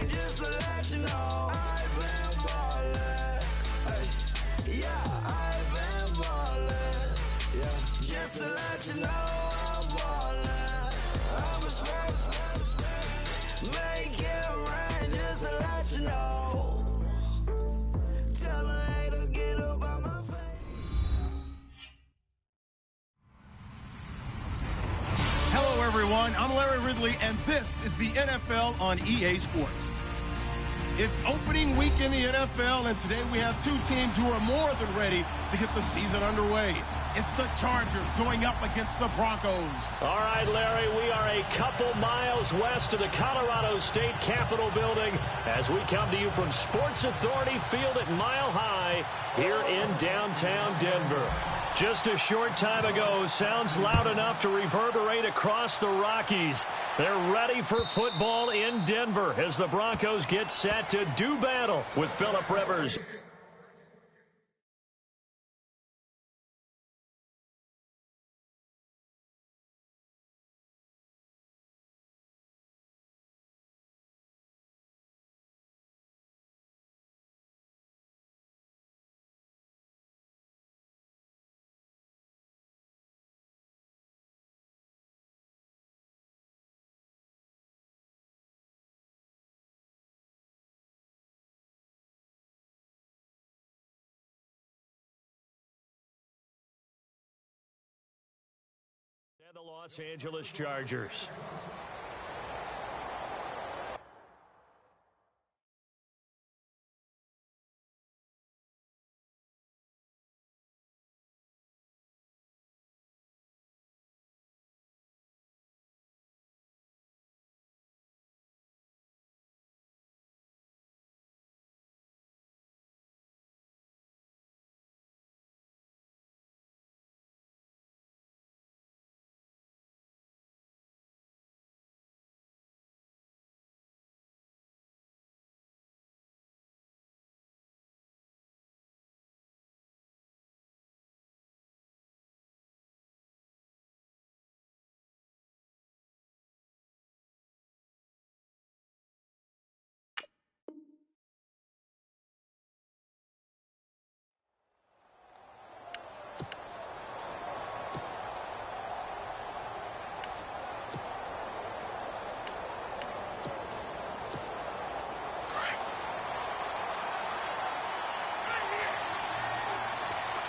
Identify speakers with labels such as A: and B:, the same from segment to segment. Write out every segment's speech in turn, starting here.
A: just to let you know I've been ballin'. Hey, yeah, I've been ballin'. Yeah, just to let you know I'm ballin'. I'm a smoke, make it rain just to let you know. Tell a hater get up out my face.
B: Hello, everyone. I'm Larry Ridley, and this is the NFL on EA Sports. It's opening week in the NFL, and today we have two teams who are more than ready to get the season underway. It's the Chargers going up against the Broncos.
C: All right, Larry, we are a couple miles west of the Colorado State Capitol building as we come to you from Sports Authority Field at Mile High here in downtown Denver. Just a short time ago, sounds loud enough to reverberate across the Rockies. They're ready for football in Denver as the Broncos get set to do battle with Phillip Rivers. And the Los Angeles Chargers.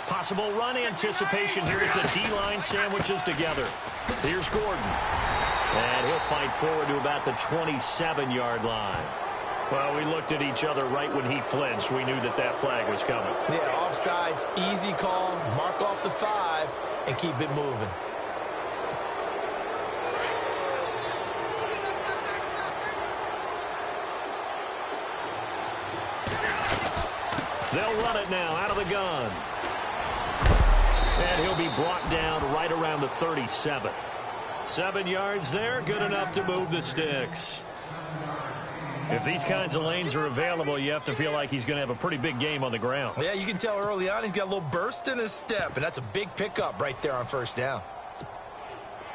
C: Possible run anticipation here as the D-line sandwiches together. Here's Gordon. And he'll fight forward to about the 27-yard line. Well, we looked at each other right when he flinched. We knew that that flag was coming.
D: Yeah, offsides, easy call. Mark off the 5 and keep it moving.
C: They'll run it now out of the gun. And he'll be brought down right around the 37. 7 yards there, good enough to move the sticks. If these kinds of lanes are available, you have to feel like he's going to have a pretty big game on the ground.
D: Yeah, you can tell early on he's got a little burst in his step, and that's a big pickup right there on first down.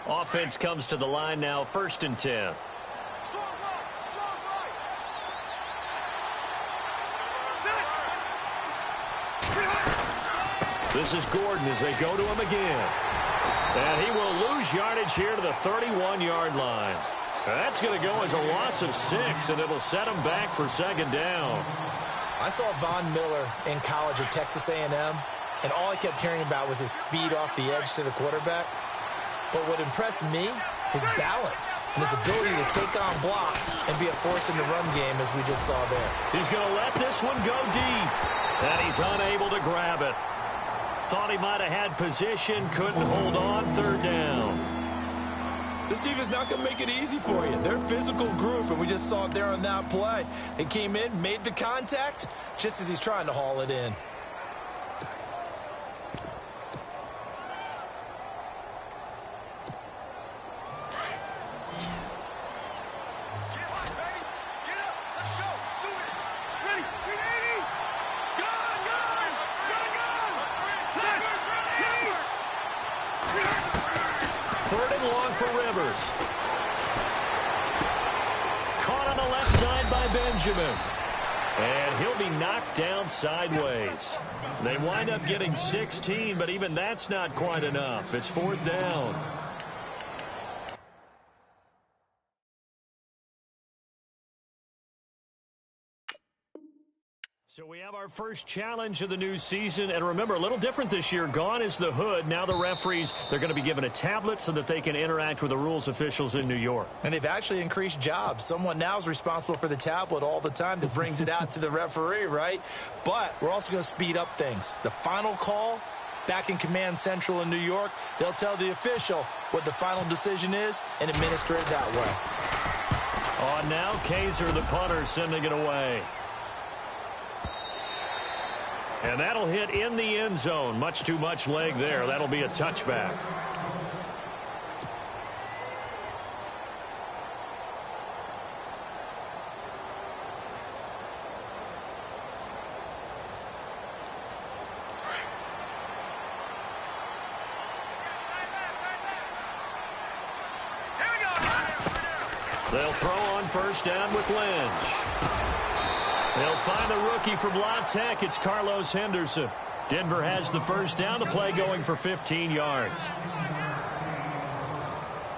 C: Offense comes to the line now, 1st and 10. This is Gordon as they go to him again. And he will lose yardage here to the 31-yard line. That's going to go as a loss of 6, and it'll set him back for 2nd down.
D: I saw Von Miller in college at Texas A&M, and all I kept hearing about was his speed off the edge to the quarterback. But what impressed me, his balance and his ability to take on blocks and be a force in the run game, as we just saw there.
C: He's going to let this one go deep, and he's unable to grab it. Thought he might have had position, couldn't hold on, 3rd down.
D: This defense not going to make it easy for you. They're a physical group, and we just saw it there on that play. They came in, made the contact, just as he's trying to haul it in.
C: Benjamin. And he'll be knocked down sideways. They wind up getting 16, but even that's not quite enough. It's 4th down. So we have our first challenge of the new season. And remember, a little different this year. Gone is the hood. Now the referees, they're going to be given a tablet so that they can interact with the rules officials in New York.
D: And they've actually increased jobs. Someone now is responsible for the tablet all the time that brings it out to the referee, right? But we're also going to speed up things. The final call, back in Command Central in New York, they'll tell the official what the final decision is and administer it that way.
C: On now, Kaiser, the punter, sending it away. And that'll hit in the end zone. Much too much leg there. That'll be a touchback. They'll throw on first down with Lynch. They'll find the rookie from La Tech. It's Carlos Henderson. Denver has the first down. The play going for 15 yards.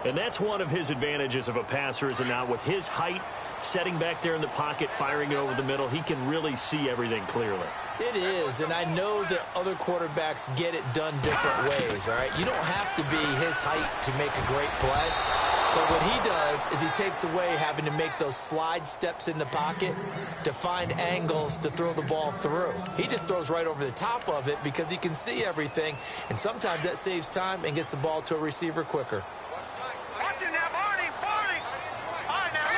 C: And that's one of his advantages of a passer, is it not? With his height, setting back there in the pocket, firing it over the middle, he can really see everything clearly.
D: It is, and I know that other quarterbacks get it done different ways, all right? You don't have to be his height to make a great play. But what he does is he takes away having to make those slide steps in the pocket to find angles to throw the ball through. He just throws right over the top of it because he can see everything, and sometimes that saves time and gets the ball to a receiver quicker.
E: Watch it now, Barney. All right, now,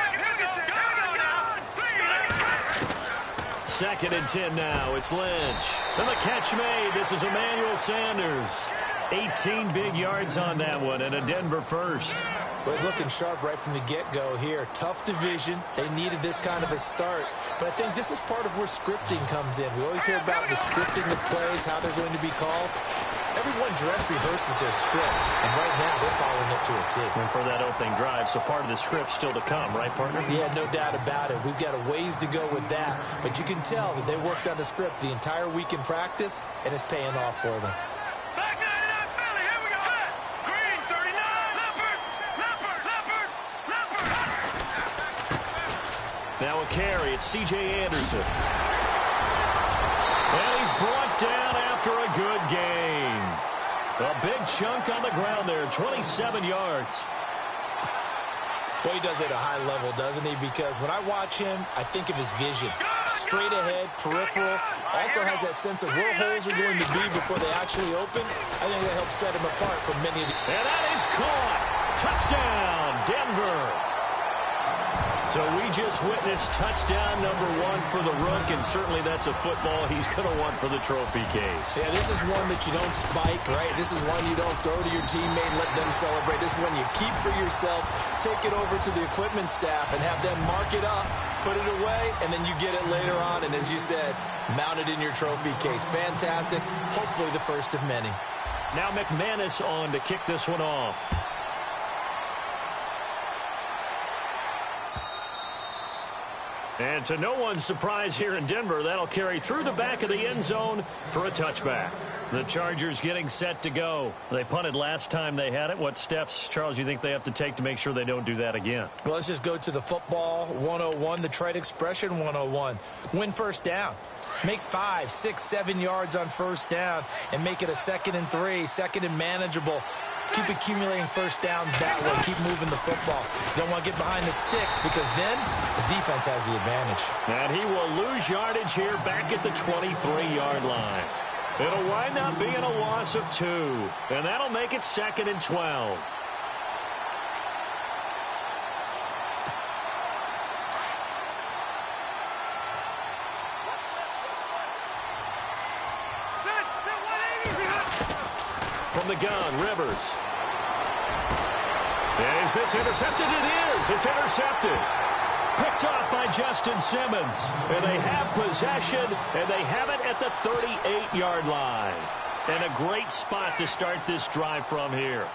C: Second and 10 now. It's Lynch. And the catch made. This is Emmanuel Sanders. 18 big yards on that one, and a Denver first.
D: Well, it's looking sharp right from the get-go here. Tough division. They needed this kind of a start. But I think this is part of where scripting comes in. We always hear about the scripting of plays, how they're going to be called. Everyone dress rehearses their script, and right now they're following it to a T.
C: And for that opening drive, so part of the script still to come, right, partner?
D: Yeah, no doubt about it. We've got a ways to go with that. But you can tell that they worked on the script the entire week in practice, and it's paying off for them.
E: Back 99 Philly, here we go. Set. Green, 39. Leopard.
C: Now a carry. It's C.J. Anderson. And he's brought down after a good game. A big chunk on the ground there, 27 yards.
D: Boy, he does it at a high level, doesn't he? Because when I watch him, I think of his vision. Straight ahead, peripheral. Also has that sense of where holes are going to be before they actually open. I think that helps set him apart from many of the...
C: And that is caught. Touchdown, Denver. So we just witnessed touchdown number 1 for the Rook, and certainly that's a football he's going to want for the trophy case.
D: Yeah, this is one that you don't spike, right? This is one you don't throw to your teammate and let them celebrate. This is one you keep for yourself, take it over to the equipment staff and have them mark it up, put it away, and then you get it later on, and as you said, mount it in your trophy case. Fantastic. Hopefully the first of many.
C: Now McManus on to kick this one off. And to no one's surprise here in Denver, that'll carry through the back of the end zone for a touchback. The Chargers getting set to go. They punted last time they had it. What steps, Charles, you think they have to take to make sure they don't do that again?
D: Well, let's just go to the football 101, the trite expression 101. Win first down. Make 5, 6, 7 yards on first down and make it a 2nd and 3, 2nd and manageable. Keep accumulating first downs that way. Keep moving the football. You don't want to get behind the sticks because then the defense has the advantage.
C: And he will lose yardage here back at the 23-yard line. It'll wind up being a loss of 2. And that'll make it 2nd and 12. From the gun, Rivers. Is this intercepted? It is. It's intercepted. Picked off by Justin Simmons. And they have possession, and they have it at the 38-yard line. And a great spot to start this drive from here.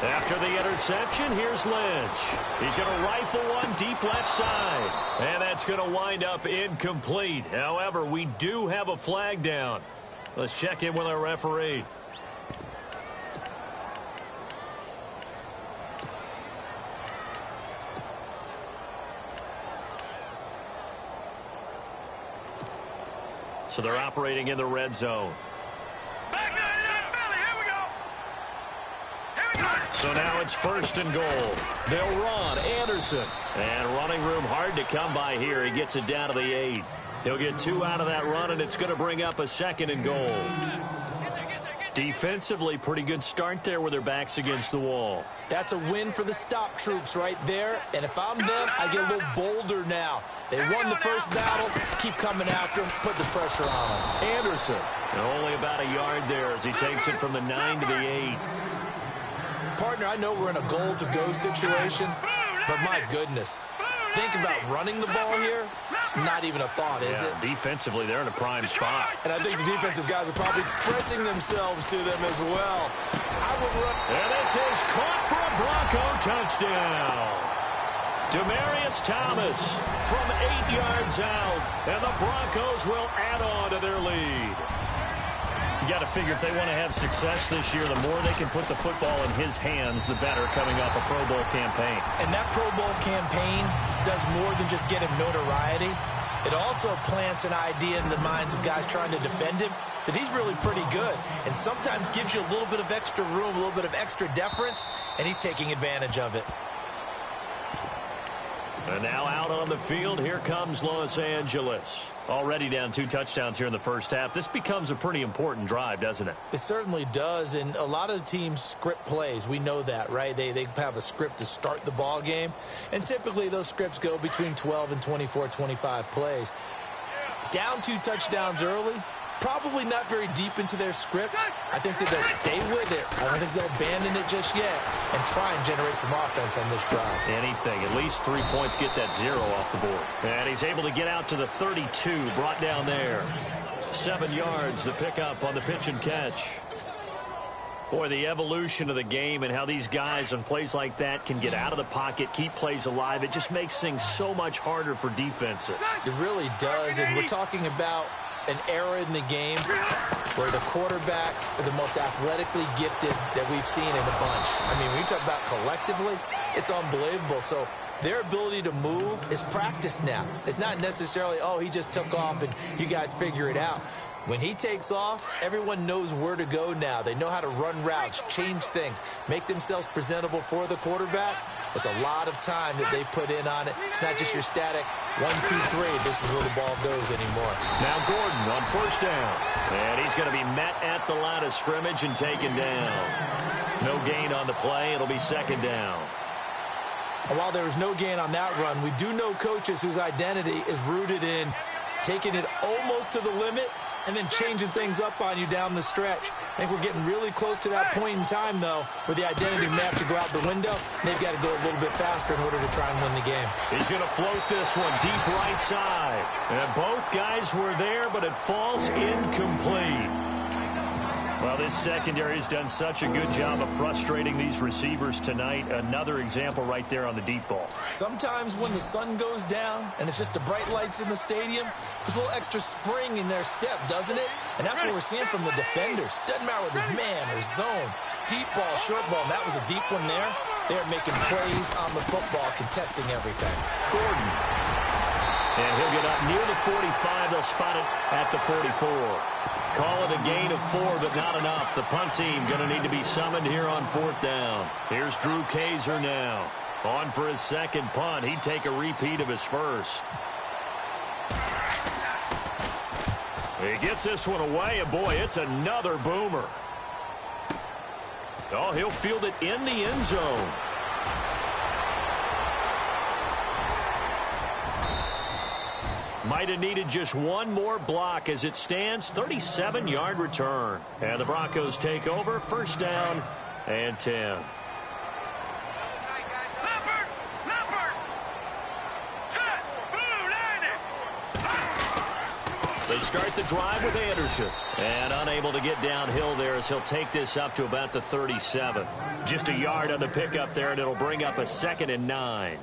C: After the interception, here's Lynch. He's going to rifle one deep left side. And that's going to wind up incomplete. However, we do have a flag down. Let's check in with our referee. So they're operating in the red zone.
E: Back there, Philly. Here we go. Here we go.
C: So now it's 1st and goal. They'll run. Anderson. And running room hard to come by here. He gets it down to the 8. He'll get 2 out of that run, and it's going to bring up a 2nd and goal. Defensively, pretty good start there with their backs against the wall.
D: That's a win for the stop troops right there. And if I'm them, I get a little bolder now. They won the first battle. Keep coming after them. Put the pressure on them.
C: Anderson. And only about a yard there as he takes it from the 9 to the 8.
D: Partner, I know we're in a goal-to-go situation, but my goodness. Think about running the ball here. Not even a thought, is it?
C: Defensively, they're in a prime spot.
D: And I think the defensive guys are probably expressing themselves to them as well. I would run.
C: And this is caught for a Bronco touchdown. Demaryius Thomas from 8 yards out. And the Broncos will add on to their lead. You got to figure if they want to have success this year, the more they can put the football in his hands, the better, coming off a Pro Bowl campaign.
D: And that Pro Bowl campaign does more than just get him notoriety. It also plants an idea in the minds of guys trying to defend him that he's really pretty good, and sometimes gives you a little bit of extra room, a little bit of extra deference, and he's taking advantage of it.
C: And now out on the field, here comes Los Angeles. Already down 2 touchdowns here in the first half. This becomes a pretty important drive, doesn't it?
D: It certainly does, and a lot of teams script plays. We know that, right? They have a script to start the ball game, and typically those scripts go between 12 and 24, 25 plays. Down 2 touchdowns early, probably not very deep into their script. I think that they'll stay with it. I don't think they'll abandon it just yet and try and generate some offense on this drive.
C: Anything. At least 3 points, get that 0 off the board. And he's able to get out to the 32, brought down there. 7 yards, the pickup on the pitch and catch. Boy, the evolution of the game and how these guys on plays like that can get out of the pocket, keep plays alive, it just makes things so much harder for defenses.
D: It really does, and we're talking about an era in the game where the quarterbacks are the most athletically gifted that we've seen in a bunch. I mean, when you talk about collectively, it's unbelievable. So their ability to move is practiced now. It's not necessarily, oh, he just took off and you guys figure it out. When he takes off, everyone knows where to go now. They know how to run routes, change things, make themselves presentable for the quarterback. It's a lot of time that they put in on it. It's not just your static 1, 2, 3. This is where the ball goes anymore.
C: Now Gordon on 1st down. And he's going to be met at the line of scrimmage and taken down. No gain on the play. It'll be 2nd down.
D: And while there was no gain on that run, we do know coaches whose identity is rooted in taking it almost to the limit and then changing things up on you down the stretch. I think we're getting really close to that point in time, though, where the identity may have to go out the window, and they've got to go a little bit faster in order to try and win the game.
C: He's going to float this one deep right side. And both guys were there, but it falls incomplete. Well, this secondary has done such a good job of frustrating these receivers tonight. Another example right there on the deep ball.
D: Sometimes when the sun goes down and it's just the bright lights in the stadium, there's a little extra spring in their step, doesn't it? And that's what we're seeing from the defenders. Doesn't matter whether it's man or zone, deep ball, short ball. And that was a deep one there. They're making plays on the football, contesting everything.
C: Gordon. And he'll get up near the 45. They'll spot it at the 44. Call it a gain of 4, but not enough. The punt team going to need to be summoned here on 4th down. Here's Drew Kaiser now. On for his 2nd punt. He'd take a repeat of his first. He gets this one away, and boy, it's another boomer. Oh, he'll field it in the end zone. Might have needed just one more block as it stands. 37-yard return. And the Broncos take over. 1st down and 10. They start the drive with Anderson. And unable to get downhill there as he'll take this up to about the 37. Just a yard on the pickup there, and it'll bring up a 2nd and 9.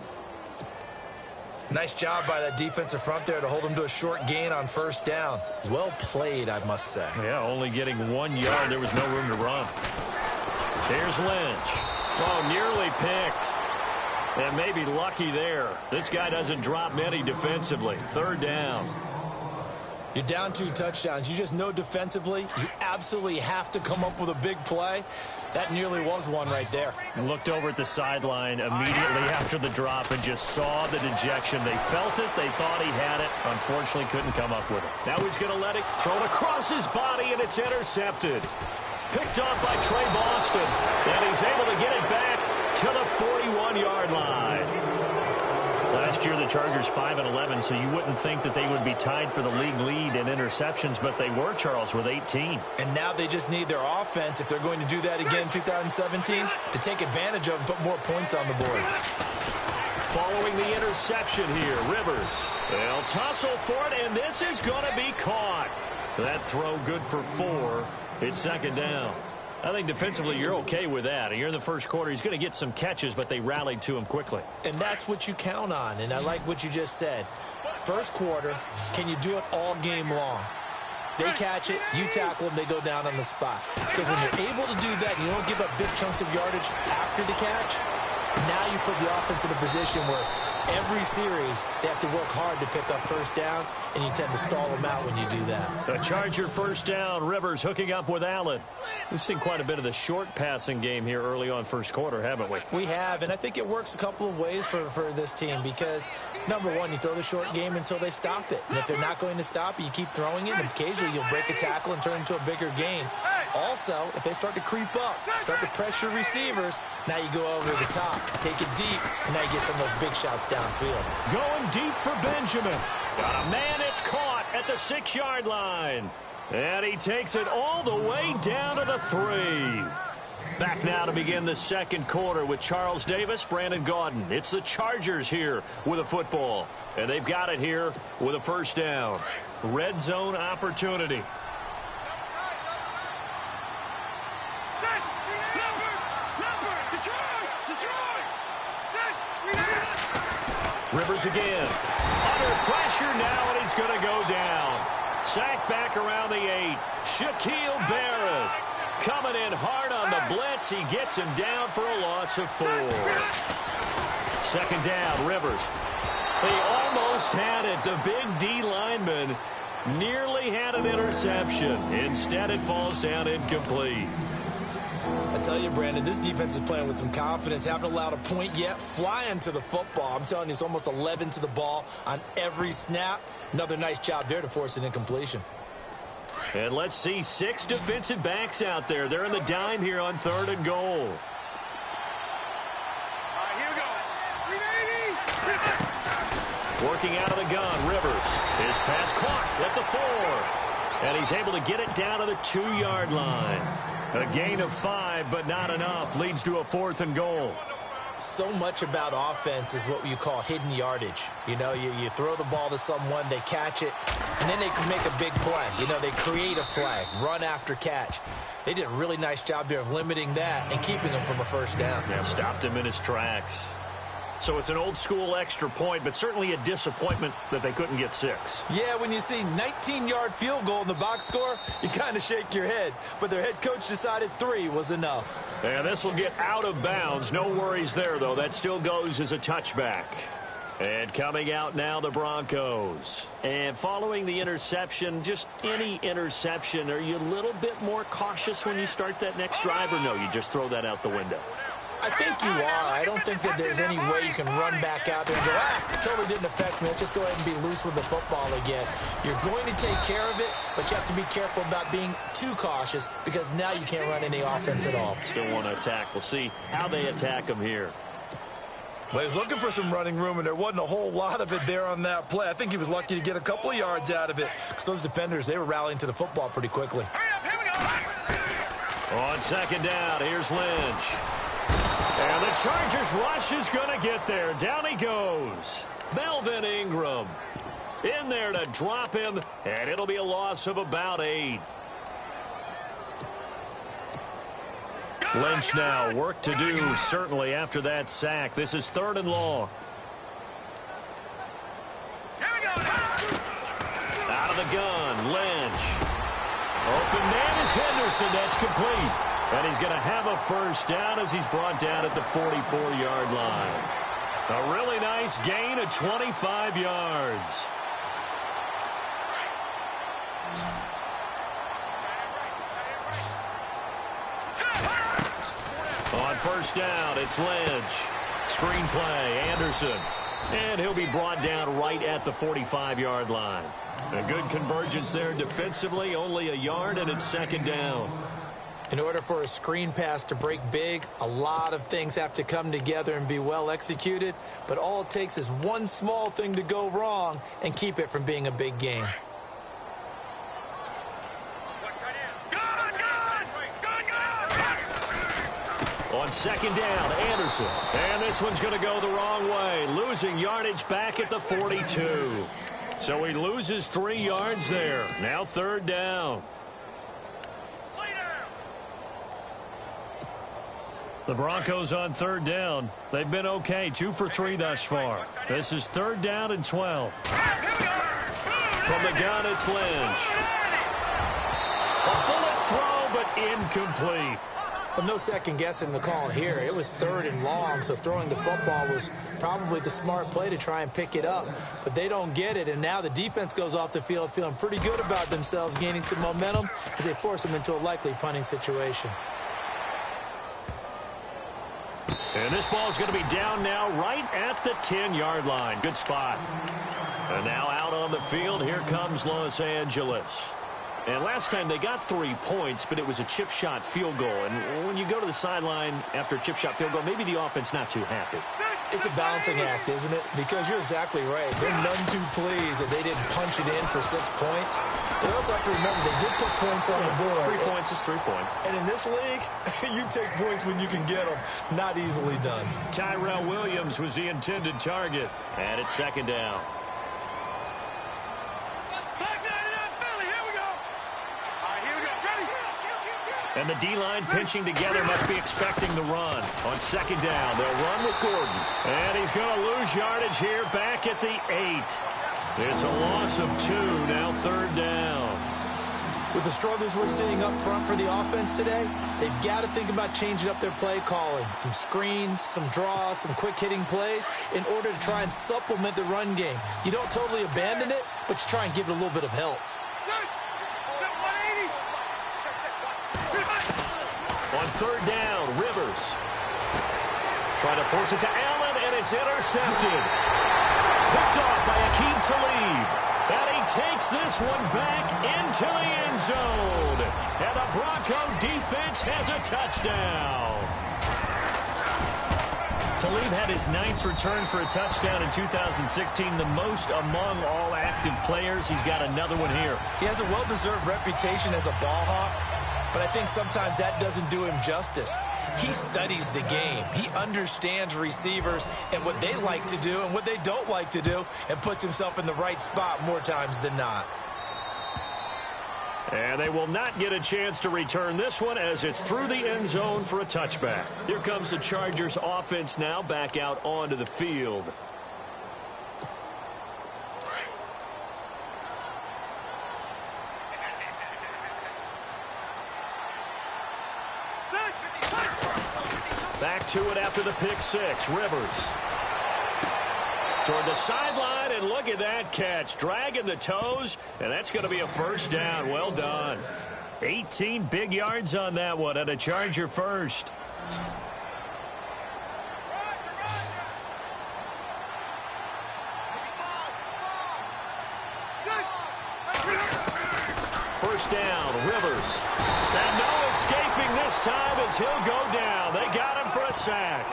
D: Nice job by that defensive front there to hold him to a short gain on first down. Well played, I must say.
C: Yeah, only getting 1 yard. There was no room to run. Here's Lynch. Oh, nearly picked. And maybe lucky there. This guy doesn't drop many defensively. 3rd down.
D: You're down 2 touchdowns. You just know defensively you absolutely have to come up with a big play. That nearly was one right there.
C: Looked over at the sideline immediately after the drop and just saw the dejection. They felt it. They thought he had it. Unfortunately, couldn't come up with it. Now he's going to let it throw it across his body, and it's intercepted. Picked off by Trey Boston, and he's able to get it back to the 41-yard line. Last year, the Chargers 5-11, so you wouldn't think that they would be tied for the league lead in interceptions, but they were, Charles, with 18.
D: And now they just need their offense, if they're going to do that again in 2017, to take advantage of and put more points on the board.
C: Following the interception here, Rivers. They'll tussle for it, and this is going to be caught. That throw good for 4. It's 2nd down. I think defensively you're okay with that. You're in the first quarter. He's going to get some catches, but they rallied to him quickly.
D: And that's what you count on, and I like what you just said. First quarter, can you do it all game long? They catch it, you tackle them, they go down on the spot. Because when you're able to do that, you don't give up big chunks of yardage after the catch, now you put the offense in a position where every series they have to work hard to pick up first downs, and you tend to stall them out when you do that.
C: A Charger first down. Rivers hooking up with Allen. We've seen quite a bit of the short passing game here early on first quarter, haven't we?
D: We have, and I think it works a couple of ways for this team because, number one, you throw the short game until they stop it. And if they're not going to stop it, you keep throwing it, and occasionally you'll break a tackle and turn it into a bigger game. Also, if they start to creep up, start to pressure receivers, now you go over the top, take it deep, and now you get some of those big shots downfield.
C: Going deep for Benjamin. Got a man, it's caught at the 6-yard line. And he takes it all the way down to the 3. Back now to begin the second quarter with Charles Davis, Brandon Gaudin. It's the Chargers here with a football. And they've got it here with a first down. Red zone opportunity. Rivers again. Under pressure now, and he's going to go down. Sacked back around the 8. Shaquille Barrett coming in hard on the blitz. He gets him down for a loss of 4. 2nd down, Rivers. They almost had it. The big D lineman nearly had an interception. Instead, it falls down incomplete.
D: I tell you, Brandon, this defense is playing with some confidence. Haven't allowed a point yet. Flying to the football. I'm telling you, it's almost 11 to the ball on every snap. Another nice job there to force an incompletion.
C: And let's see, 6 defensive backs out there. They're in the dime here on 3rd and goal. Working out of the gun, Rivers. His pass caught at the 4. And he's able to get it down to the 2-yard line. A gain of 5, but not enough. Leads to a 4th and goal.
D: So much about offense is what you call hidden yardage. You know, you throw the ball to someone, they catch it, and then they can make a big play. You know, they create a play, run after catch. They did a really nice job there of limiting that and keeping him from a first down.
C: Yeah, stopped him in his tracks. So it's an old-school extra point, but certainly a disappointment that they couldn't get 6.
D: Yeah, when you see 19-yard field goal in the box score, you kind of shake your head. But their head coach decided 3 was enough.
C: And this will get out of bounds. No worries there, though. That still goes as a touchback. And coming out now, the Broncos. And following the interception, just any interception, are you a little bit more cautious when you start that next drive, or no, you just throw that out the window?
D: I think you are. I don't think that there's any way you can run back out there and go, totally didn't affect me. Let's just go ahead and be loose with the football again. You're going to take care of it, but you have to be careful about being too cautious because now you can't run any offense at all.
C: Still want to attack. We'll see how they attack him here.
D: Well, he was looking for some running room, and there wasn't a whole lot of it there on that play. I think he was lucky to get a couple of yards out of it because those defenders, they were rallying to the football pretty quickly.
C: On 2nd down, here's Lynch. And the Chargers rush is going to get there. Down he goes. Melvin Ingram. In there to drop him, and it'll be a loss of about 8. Lynch now, work to do, certainly after that sack. This is 3rd and long. Out of the gun, Lynch. Open man is Henderson. That's complete. And he's going to have a first down as he's brought down at the 44-yard line. A really nice gain of 25 yards. On first down, it's Lynch. Screen play, Anderson. And he'll be brought down right at the 45-yard line. A good convergence there defensively, only a yard, and it's 2nd down.
D: In order for a screen pass to break big, a lot of things have to come together and be well executed. But all it takes is one small thing to go wrong and keep it from being a big game.
C: On 2nd down, Anderson. And this one's going to go the wrong way, losing yardage back at the 42. So he loses 3 yards there. Now 3rd down. The Broncos on 3rd down. They've been okay, 2 for 3 thus far. This is 3rd down and 12. From the gun, it's Lynch. A bullet throw, but incomplete.
D: Well, no second guessing the call here. It was 3rd and long, so throwing the football was probably the smart play to try and pick it up. But they don't get it, and now the defense goes off the field feeling pretty good about themselves, gaining some momentum as they force them into a likely punting situation.
C: And this ball is going to be down now right at the 10-yard line. Good spot. And now out on the field, here comes Los Angeles. And last time they got 3 points, but it was a chip shot field goal. And when you go to the sideline after a chip shot field goal, maybe the offense not too happy.
D: It's a balancing act, isn't it? Because you're exactly right. They're none too pleased that they didn't punch it in for 6 points. But also have to remember they did put points on the board.
C: 3 points is 3 points.
D: And in this league, you take points when you can get them. Not easily done.
C: Tyrell Williams was the intended target. And it's 2nd down. And the D-line pinching together must be expecting the run. On 2nd down, they'll run with Gordon. And he's going to lose yardage here back at the 8. It's a loss of 2, now 3rd down.
D: With the struggles we're seeing up front for the offense today, they've got to think about changing up their play calling. Some screens, some draws, some quick-hitting plays in order to try and supplement the run game. You don't totally abandon it, but you try and give it a little bit of help.
C: On 3rd down, Rivers. Trying to force it to Allen, and it's intercepted. Picked off by Aqib Talib. And he takes this one back into the end zone. And the Bronco defense has a touchdown. Talib had his 9th return for a touchdown in 2016, the most among all active players. He's got another one here.
D: He has a well-deserved reputation as a ball hawk. But I think sometimes that doesn't do him justice. He studies the game. He understands receivers and what they like to do and what they don't like to do and puts himself in the right spot more times than not.
C: And they will not get a chance to return this one as it's through the end zone for a touchback. Here comes the Chargers offense now back out onto the field. Back to it after the pick 6. Rivers toward the sideline, and look at that catch. Dragging the toes, and that's going to be a first down. Well done. 18 big yards on that one, and a Charger first. First down, Rivers. And no escaping this time as he'll go down. They got him for a sack.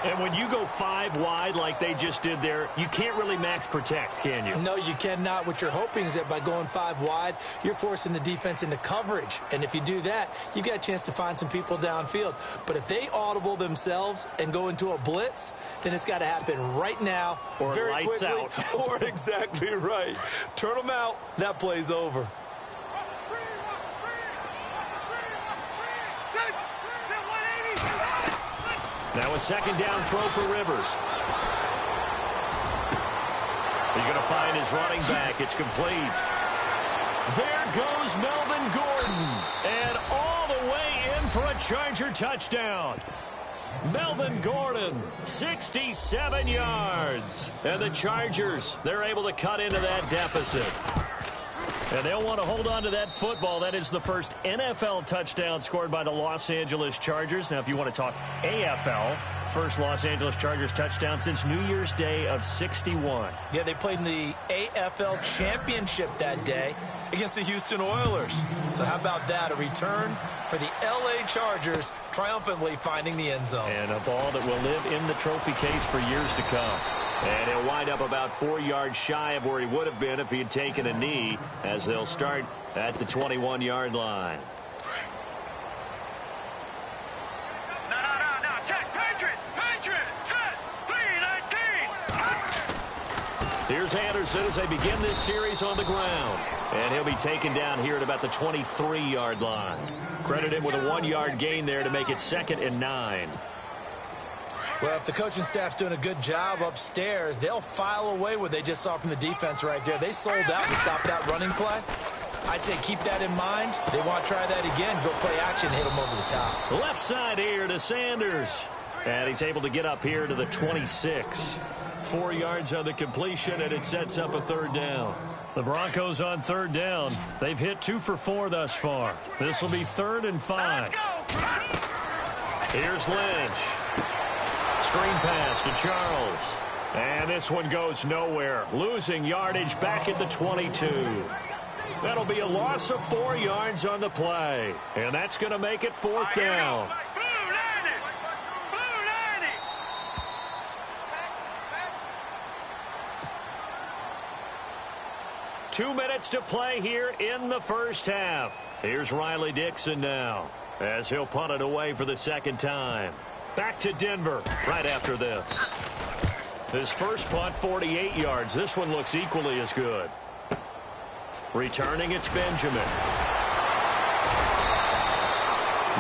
C: And when you go 5 wide like they just did there, you can't really max protect, can you?
D: No, you cannot. What you're hoping is that by going 5 wide, you're forcing the defense into coverage. And if you do that, you got a chance to find some people downfield. But if they audible themselves and go into a blitz, then it's got to happen right now,
C: or
D: very
C: lights
D: quickly,
C: out.
D: or exactly right. Turn them out. That play's over.
C: Now a second down throw for Rivers. He's going to find his running back. It's complete. There goes Melvin Gordon. And all the way in for a Charger touchdown. Melvin Gordon, 67 yards. And the Chargers, they're able to cut into that deficit. And they'll want to hold on to that football. That is the first NFL touchdown scored by the Los Angeles Chargers. Now, if you want to talk AFL, first Los Angeles Chargers touchdown since New Year's Day of '61.
D: Yeah, they played in the AFL Championship that day against the Houston Oilers. So how about that? A return for the LA Chargers, triumphantly finding the end zone.
C: And a ball that will live in the trophy case for years to come. And he'll wind up about 4 yards shy of where he would have been if he had taken a knee, as they'll start at the 21-yard line.
E: No. Check. Patriot. Set. 3-19.
C: Here's Anderson as they begin this series on the ground. And he'll be taken down here at about the 23-yard line. Credit him with a 1-yard gain there to make it 2nd and 9.
D: Well, if the coaching staff's doing a good job upstairs, they'll file away what they just saw from the defense right there. They sold out to stop that running play. I'd say keep that in mind. They want to try that again. Go play action, hit them over the top.
C: Left side here to Sanders. And he's able to get up here to the 26. 4 yards on the completion, and it sets up a 3rd down. The Broncos on 3rd down. They've hit 2 for 4 thus far. This will be 3rd and 5. Here's Lynch. Screen pass to Charles. And this one goes nowhere. Losing yardage back at the 22. That'll be a loss of 4 yards on the play. And that's going to make it 4th down.
E: Blue 90.
C: 2 minutes to play here in the first half. Here's Riley Dixon now, as he'll punt it away for the 2nd time. Back to Denver right after this. His first punt, 48 yards. This one looks equally as good. Returning, it's Benjamin.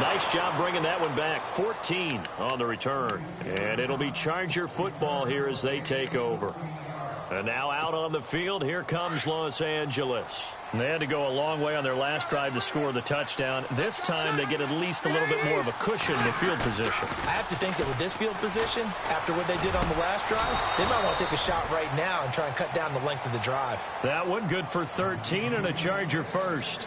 C: Nice job bringing that one back. 14 on the return. And it'll be Charger football here as they take over. And now out on the field, here comes Los Angeles. They had to go a long way on their last drive to score the touchdown. This time they get at least a little bit more of a cushion in the field position.
D: I have to think that with this field position, after what they did on the last drive, they might want to take a shot right now and try and cut down the length of the drive.
C: That one good for 13 and a Charger first.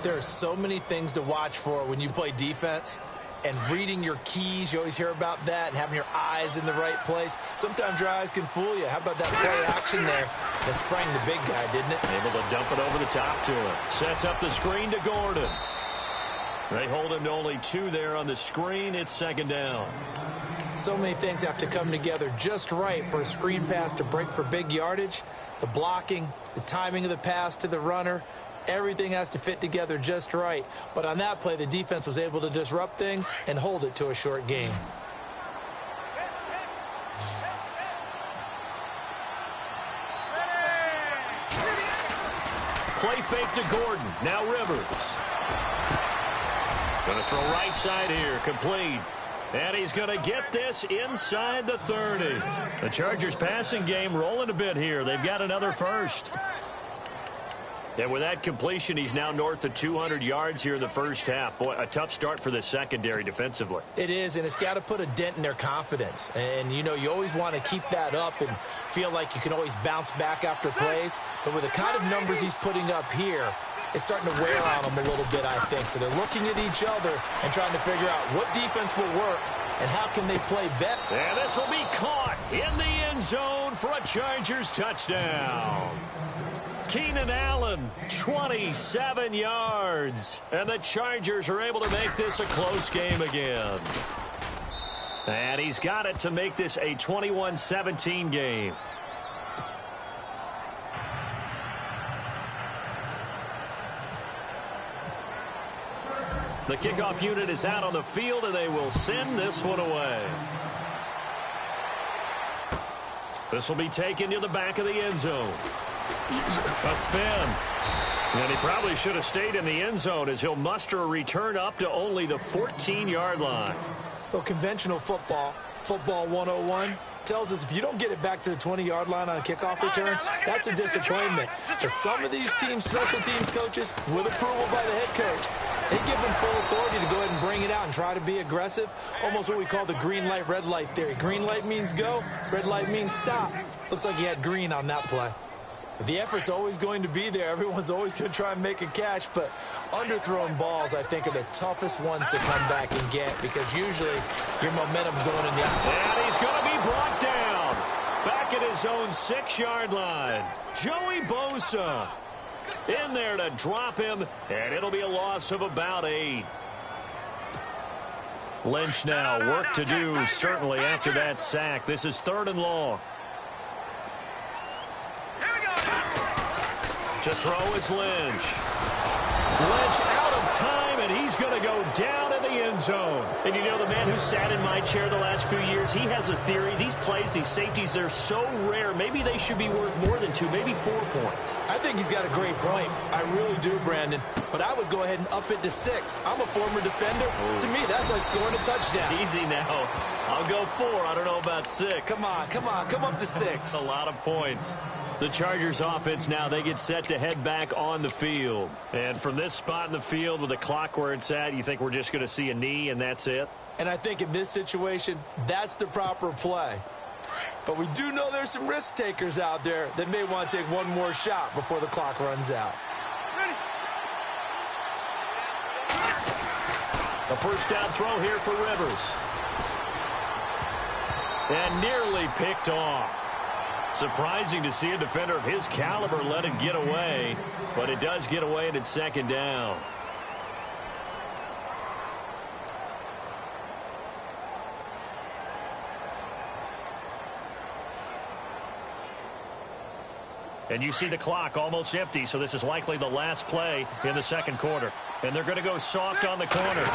D: There are so many things to watch for when you play defense. And reading your keys, you always hear about that, and having your eyes in the right place. Sometimes your eyes can fool you. How about that play action there? That sprang the big guy, didn't it?
C: Able to dump it over the top to him. Sets up the screen to Gordon. They hold him to only 2 there on the screen. It's 2nd down.
D: So many things have to come together just right for a screen pass to break for big yardage. The blocking, the timing of the pass to the runner. Everything has to fit together just right. But on that play, the defense was able to disrupt things and hold it to a short game.
C: Play fake to Gordon. Now Rivers. Going to throw right side here. Complete. And he's going to get this inside the 30. The Chargers passing game rolling a bit here. They've got another first. And with that completion, he's now north of 200 yards here in the first half. Boy, a tough start for the secondary defensively.
D: It is, and it's got to put a dent in their confidence. And, you know, you always want to keep that up and feel like you can always bounce back after plays. But with the kind of numbers he's putting up here, it's starting to wear on them a little bit, I think. So they're looking at each other and trying to figure out what defense will work and how can they play better.
C: And this will be caught in the end zone for a Chargers touchdown. Keenan Allen, 27 yards. And the Chargers are able to make this a close game again. And he's got it to make this a 21-17 game. The kickoff unit is out on the field, and they will send this one away. This will be taken to the back of the end zone. A spin. And he probably should have stayed in the end zone as he'll muster a return up to only the 14-yard line.
D: Well, conventional football 101, tells us if you don't get it back to the 20-yard line on a kickoff return, that's a disappointment. But some of these teams, special teams coaches, with approval by the head coach, they give them full authority to go ahead and bring it out and try to be aggressive. Almost what we call the green light, red light theory. Green light means go, red light means stop. Looks like he had green on that play. The effort's always going to be there. Everyone's always going to try and make a catch, but underthrown balls, I think, are the toughest ones to come back and get because usually your momentum's going in the opposite.
C: And he's going to be brought down back at his own 6-yard line. Joey Bosa in there to drop him, and it'll be a loss of about 8. Lynch now, work to do, certainly, after that sack. This is 3rd and long. To throw is Lynch. Lynch out of time, and he's going to go down in the end zone. And you know, the man who sat in my chair the last few years, he has a theory. These plays, these safeties, they're so rare. Maybe they should be worth more than 2, maybe 4 points.
D: I think he's got a great point. I really do, Brandon. But I would go ahead and up it to 6. I'm a former defender.
C: Ooh.
D: To me, that's like scoring a touchdown.
C: Easy now. I'll go 4. I don't know about 6.
D: Come on. Come up to 6.
C: A lot of points. The Chargers offense now, they get set to head back on the field. And from this spot in the field with the clock where it's at, you think we're just going to see a knee and that's it?
D: And I think in this situation, that's the proper play. But we do know there's some risk takers out there that may want to take one more shot before the clock runs out.
C: A first down throw here for Rivers. And nearly picked off. Surprising to see a defender of his caliber let it get away, but it does get away and it's 2nd down. And you see the clock almost empty, so this is likely the last play in the 2nd quarter. And they're going to go soft on the corners.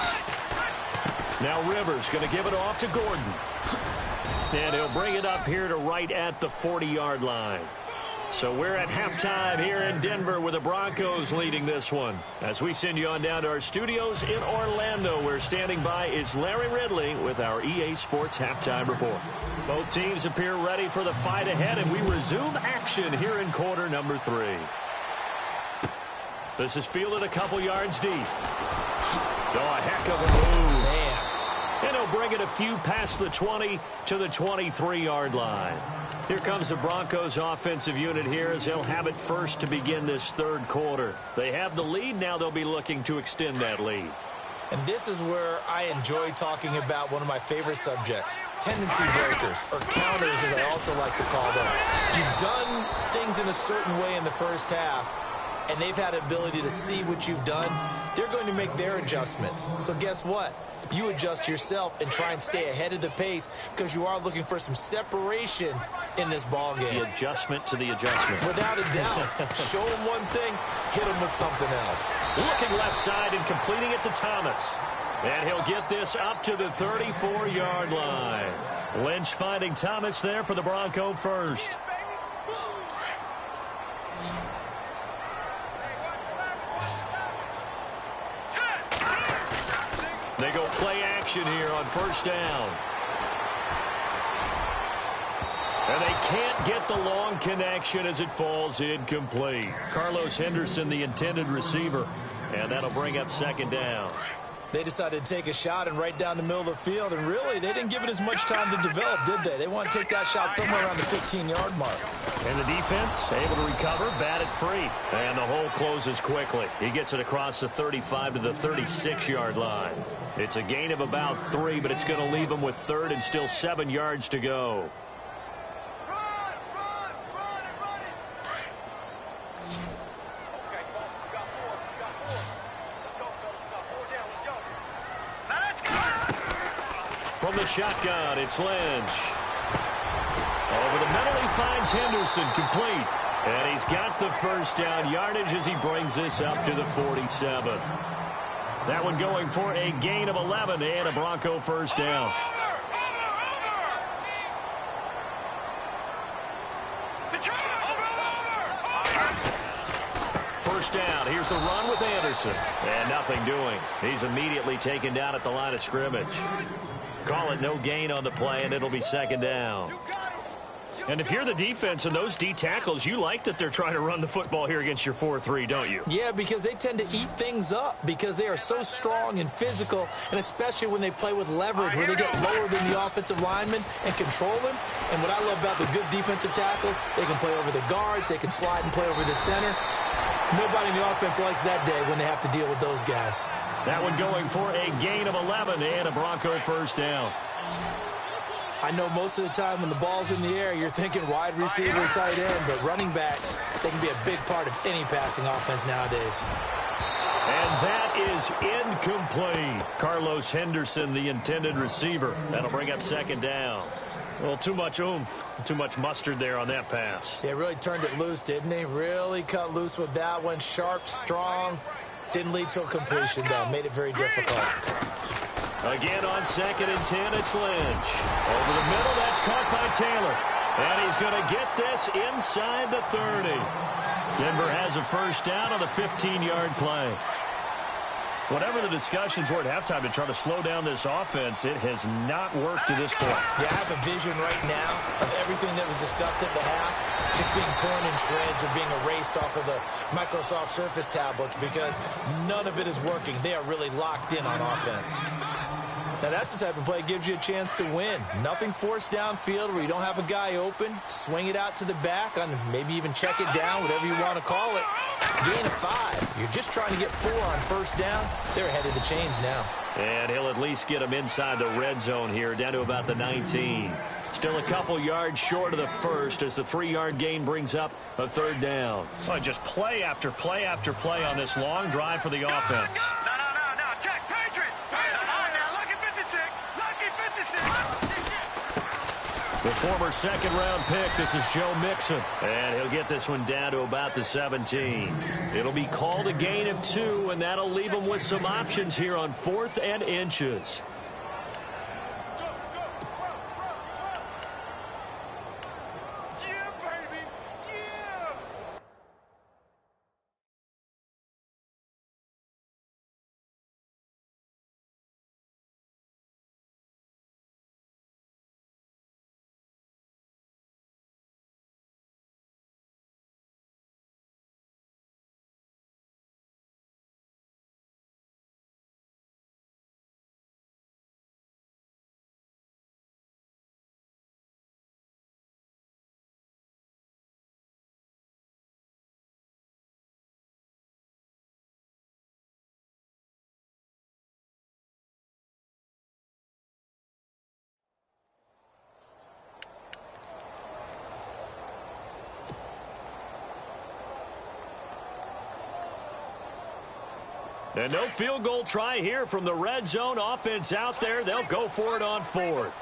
C: Now Rivers going to give it off to Gordon. And he'll bring it up here to right at the 40-yard line. So we're at halftime here in Denver with the Broncos leading this one. As we send you on down to our studios in Orlando, where standing by is Larry Ridley with our EA Sports Halftime Report. Both teams appear ready for the fight ahead, and we resume action here in quarter number 3. This is fielded a couple yards deep. Oh, a heck of a move.
D: Man.
C: And he'll bring it a few past the 20 to the 23-yard line. Here comes the Broncos offensive unit here as they'll have it first to begin this 3rd quarter. They have the lead. Now they'll be looking to extend that lead.
D: And this is where I enjoy talking about one of my favorite subjects, tendency breakers, or counters as I also like to call them. You've done things in a certain way in the first half, and they've had the ability to see what you've done. They're going to make their adjustments. So guess what? You adjust yourself and try and stay ahead of the pace because you are looking for some separation in this ball game.
C: The adjustment to the adjustment.
D: Without a doubt. Show them one thing, hit them with something else.
C: Looking left side and completing it to Thomas. And he'll get this up to the 34-yard line. Lynch finding Thomas there for the Bronco first. They go play action here on first down. And they can't get the long connection as it falls incomplete. Carlos Henderson, the intended receiver. And that'll bring up 2nd down.
D: They decided to take a shot and right down the middle of the field, and really, they didn't give it as much time to develop, did they? They want to take that shot somewhere around the 15-yard mark.
C: And the defense able to recover, batted free. And the hole closes quickly. He gets it across the 35 to the 36-yard line. It's a gain of about 3, but it's going to leave him with 3rd and still 7 yards to go. From the shotgun. It's Lynch. Over the middle, he finds Henderson, complete. And he's got the first down yardage as he brings this up to the 47. That one going for a gain of 11 and a Bronco first down. First down. Here's the run with Anderson. And nothing doing. He's immediately taken down at the line of scrimmage. Call it no gain on the play, and it'll be second down. And if you're the defense and those D tackles, you like that they're trying to run the football here against your 4-3, don't you?
D: Yeah, because they tend to eat things up because they are so strong and physical, and especially when they play with leverage where they get lower than the offensive linemen and control them. And what I love about the good defensive tackles, they can play over the guards, they can slide and play over the center. Nobody in the offense likes that day when they have to deal with those guys.
C: That one going for a gain of 11 and a Bronco first down.
D: I know most of the time when the ball's in the air, you're thinking wide receiver, tight end, but running backs, they can be a big part of any passing offense nowadays.
C: And that is incomplete. Carlos Henderson, the intended receiver. That'll bring up second down. Well, too much oomph, too much mustard there on that pass.
D: Yeah, really turned it loose, didn't he? Really cut loose with that one. Sharp, strong. Didn't lead to a completion, though. Made it very difficult.
C: Again on 2nd and 10, it's Lynch. Over the middle, that's caught by Taylor. And he's going to get this inside the 30. Denver has a first down on the 15-yard play. Whatever the discussions were at halftime to try to slow down this offense, it has not worked to this point.
D: Yeah, I have a vision right now of everything that was discussed at the half just being torn in shreds or being erased off of the Microsoft Surface tablets because none of it is working. They are really locked in on offense. Now, that's the type of play that gives you a chance to win. Nothing forced downfield where you don't have a guy open. Swing it out to the back, on maybe even check it down, whatever you want to call it. Gain of 5. You're just trying to get 4 on first down. They're ahead of the chains now.
C: And he'll at least get him inside the red zone here, down to about the 19. Still a couple yards short of the first as the 3-yard gain brings up a third down. Oh, just play after play after play on this long drive for the offense. The former second-round pick, this is Joe Mixon. And he'll get this one down to about the 17. It'll be called a gain of 2, and that'll leave him with some options here on 4th and inches. And no field goal try here from the red zone offense out there. They'll go for it on 4th.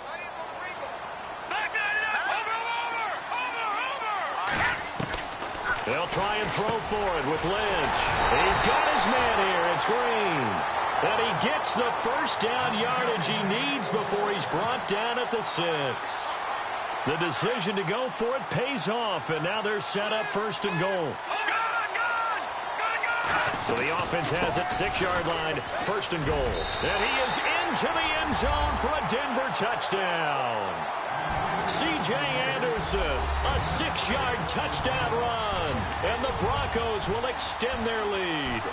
C: They'll try and throw for it with Lynch. He's got his man here. It's Green. And he gets the first down yardage he needs before he's brought down at the 6. The decision to go for it pays off, and now they're set up 1st and goal. So the offense has it, 6-yard line, 1st and goal. And he is into the end zone for a Denver touchdown. C.J. Anderson, a 6-yard touchdown run. And the Broncos will extend their lead.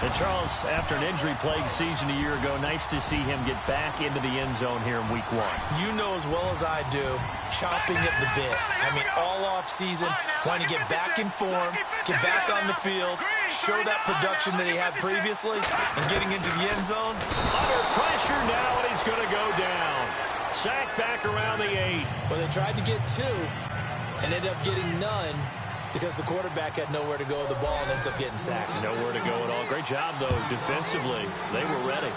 C: And Charles, after an injury-plagued season a year ago, nice to see him get back into the end zone here in Week 1.
D: You know as well as I do, chomping at the bit. I mean, all off season, wanting to get back in form, get back on the field, show that production that he had previously, and getting into the end zone.
C: Under pressure now, and he's going to go down. Sacked back around the 8.
D: Well, they tried to get 2 and ended up getting none because the quarterback had nowhere to go with the ball and ends up getting sacked.
C: Nowhere to go at all. Great job, though, defensively. They were ready.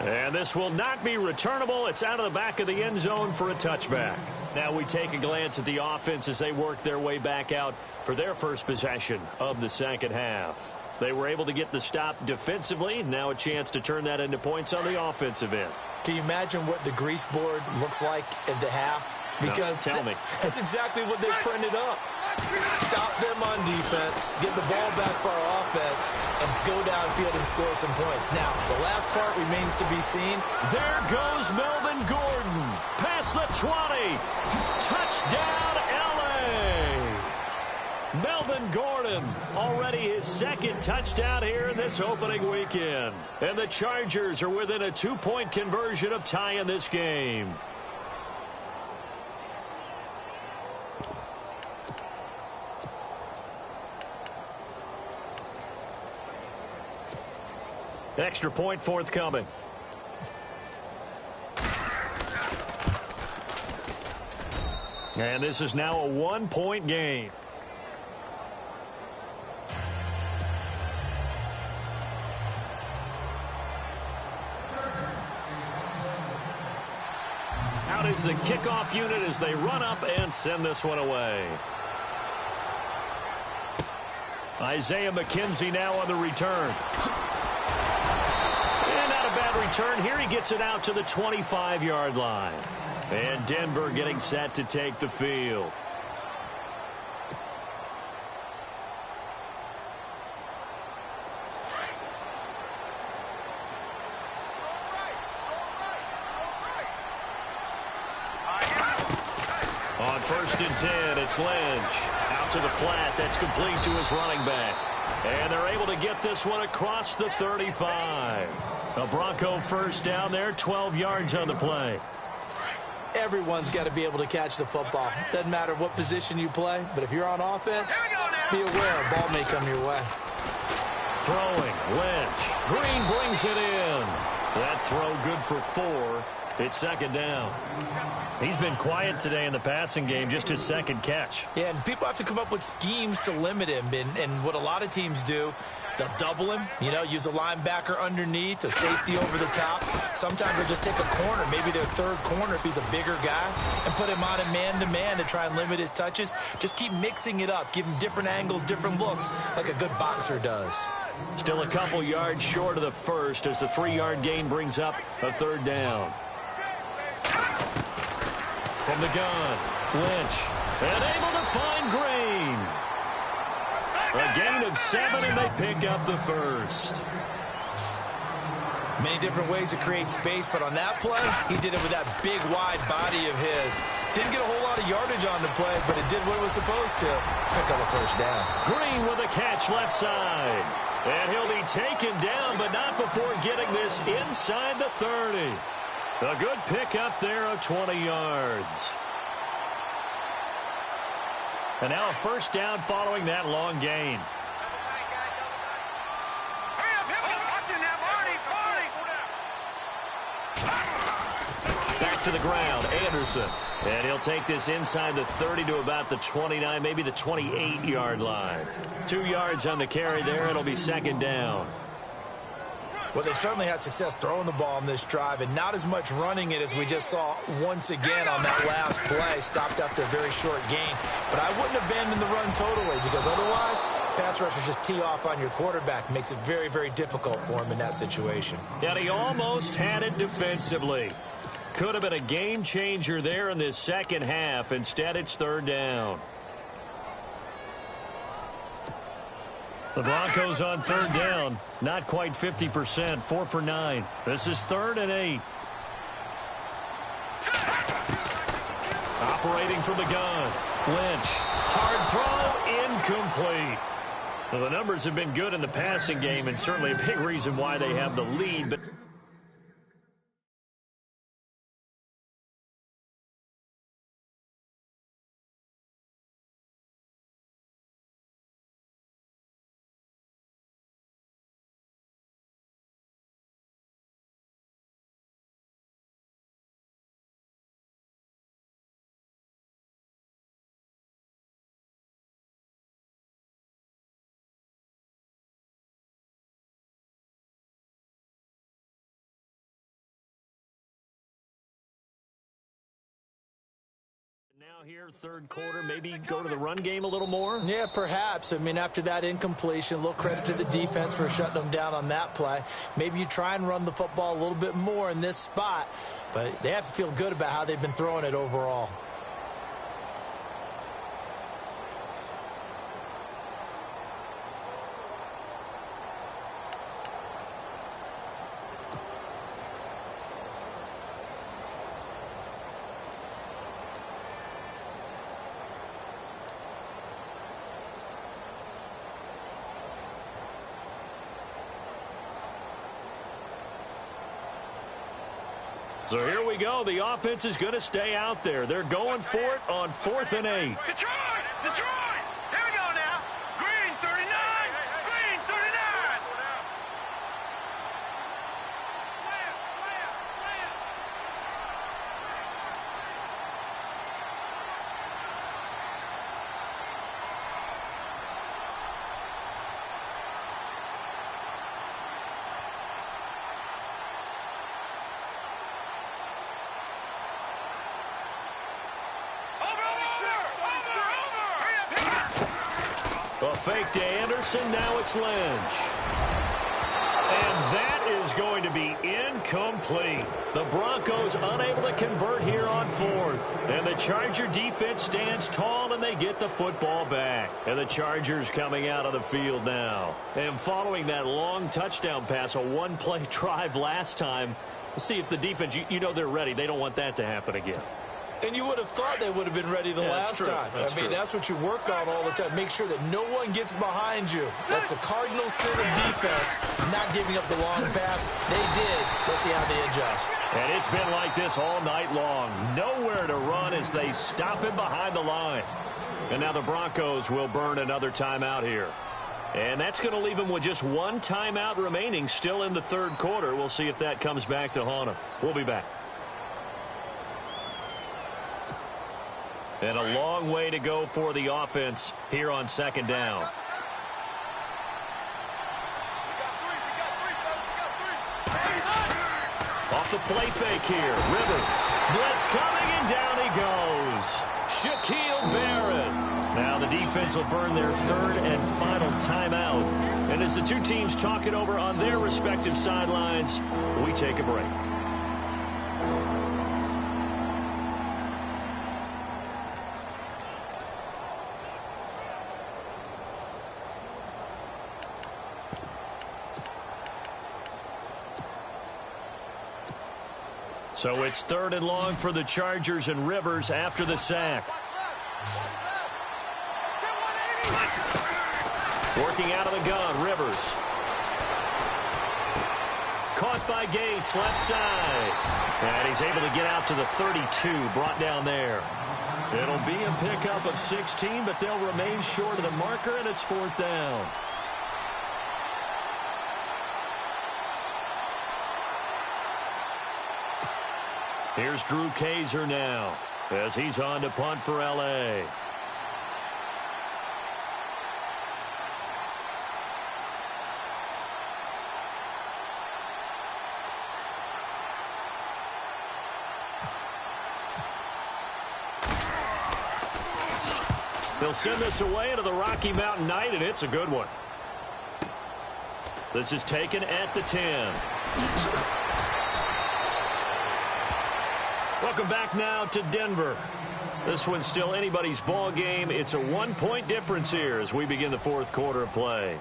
C: And this will not be returnable. It's out of the back of the end zone for a touchback. Now we take a glance at the offense as they work their way back out for their first possession of the second half. They were able to get the stop defensively. Now a chance to turn that into points on the offensive end.
D: Can you imagine what the grease board looks like at the half? Because
C: no, tell me.
D: That's exactly what they printed up. Stop them on defense, get the ball back for our offense, and go downfield and score some points. Now, the last part remains to be seen.
C: There goes Melvin Gordon. Past the 20. Touchdown, L.A. Melvin Gordon, already his second touchdown here in this opening weekend. And the Chargers are within a 2-point conversion of tying this game. Extra point forthcoming. And this is now a 1-point game. Out is the kickoff unit as they run up and send this one away. Isaiah McKenzie now on the return. And not a bad return here. He gets it out to the 25-yard line. And Denver getting set to take the field. On 1st and 10, it's Lynch. Out to the flat. That's complete to his running back. And they're able to get this one across the 35. A Bronco first down there, 12 yards on the play.
D: Everyone's got to be able to catch the football. Doesn't matter what position you play, but if you're on offense, be aware a ball may come your way.
C: Throwing, Lynch. Green brings it in. That throw good for 4. It's second down. He's been quiet today in the passing game, just his second catch.
D: Yeah, and people have to come up with schemes to limit him. And what a lot of teams do, they'll double him, use a linebacker underneath, a safety over the top. Sometimes they'll just take a corner, maybe their third corner if he's a bigger guy, and put him on a man-to-man to try and limit his touches. Just keep mixing it up, give him different angles, different looks, like a good boxer does.
C: Still a couple yards short of the first as the 3-yard gain brings up a third down. From the gun, Lynch, and able to find Green. A gain of 7, and they pick up the first.
D: Many different ways to create space, but on that play, he did it with that big, wide body of his. Didn't get a whole lot of yardage on the play, but it did what it was supposed to. Pick up a first down.
C: Green with a catch left side. And he'll be taken down, but not before getting this inside the 30. A good pickup there of 20 yards. And now a first down following that long gain. Back to the ground, Anderson. And he'll take this inside the 30 to about the 29, maybe the 28-yard line. 2 yards on the carry there. It'll be second down.
D: Well, they certainly had success throwing the ball on this drive and not as much running it as we just saw once again on that last play. Stopped after a very short gain. But I wouldn't abandon the run totally because otherwise, pass rushers just tee off on your quarterback. Makes it very, very difficult for him in that situation.
C: And he almost had it defensively. Could have been a game changer there in this second half. Instead, it's third down. The Broncos on third down. Not quite 50%. 4 for 9. This is 3rd and 8. Operating from the gun. Lynch. Hard throw. Incomplete. Well, the numbers have been good in the passing game and certainly a big reason why they have the lead. But Here, third quarter, maybe go to the run game a little more?
D: Yeah, perhaps. I mean, after that incompletion, a little credit to the defense for shutting them down on that play. Maybe you try and run the football a little bit more in this spot, but they have to feel good about how they've been throwing it overall.
C: So here we go. The offense is going to stay out there. They're going for it on 4th and 8.
E: Detroit! Detroit! Here we go now. Green 39. Green 39.
C: A fake to Anderson. Now it's Lynch. And that is going to be incomplete. The Broncos unable to convert here on 4th. And the Charger defense stands tall, and they get the football back. And the Chargers coming out of the field now. And following that long touchdown pass, a one-play drive last time, let's see if the defense, you know they're ready. They don't want that to happen again.
D: And you would have thought they would have been ready the last time. I mean, that's what you work on all the time. Make sure that no one gets behind you. That's the cardinal sin of defense, not giving up the long pass. They did. Let's see how they adjust.
C: And it's been like this all night long. Nowhere to run as they stop him behind the line. And now the Broncos will burn another timeout here. And that's going to leave them with just one timeout remaining still in the third quarter. We'll see if that comes back to haunt them. We'll be back. And a long way to go for the offense here on 2nd down. Off the play fake here. Rivers. Blitz coming, and down he goes. Shaquille Barrett. Now the defense will burn their third and final timeout. And as the two teams talk it over on their respective sidelines, we take a break. So it's 3rd and long for the Chargers, and Rivers after the sack. Working out of the gun, Rivers. Caught by Gates, left side. And he's able to get out to the 32, brought down there. It'll be a pickup of 16, but they'll remain short of the marker, and it's 4th down. Here's Drew Kaiser now as he's on to punt for L.A. He'll send this away into the Rocky Mountain Night, and it's a good one. This is taken at the 10. Welcome back now to Denver. This one's still anybody's ball game. It's a one-point difference here as we begin the fourth quarter of play.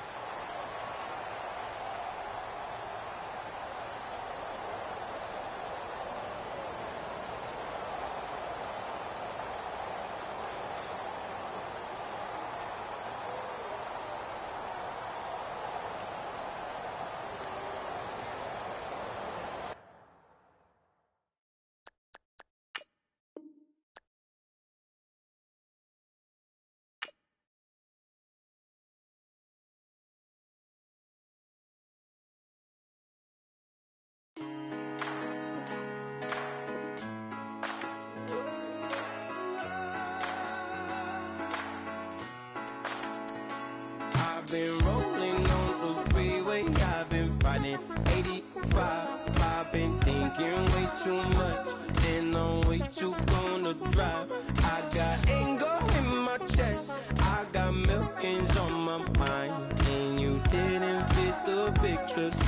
A: Been rolling on the freeway, I've been riding 85, I've been thinking thinking way too much, and I'm way too gonna drive. I got anger in my chest, I got millions on my mind, and you didn't fit the picture.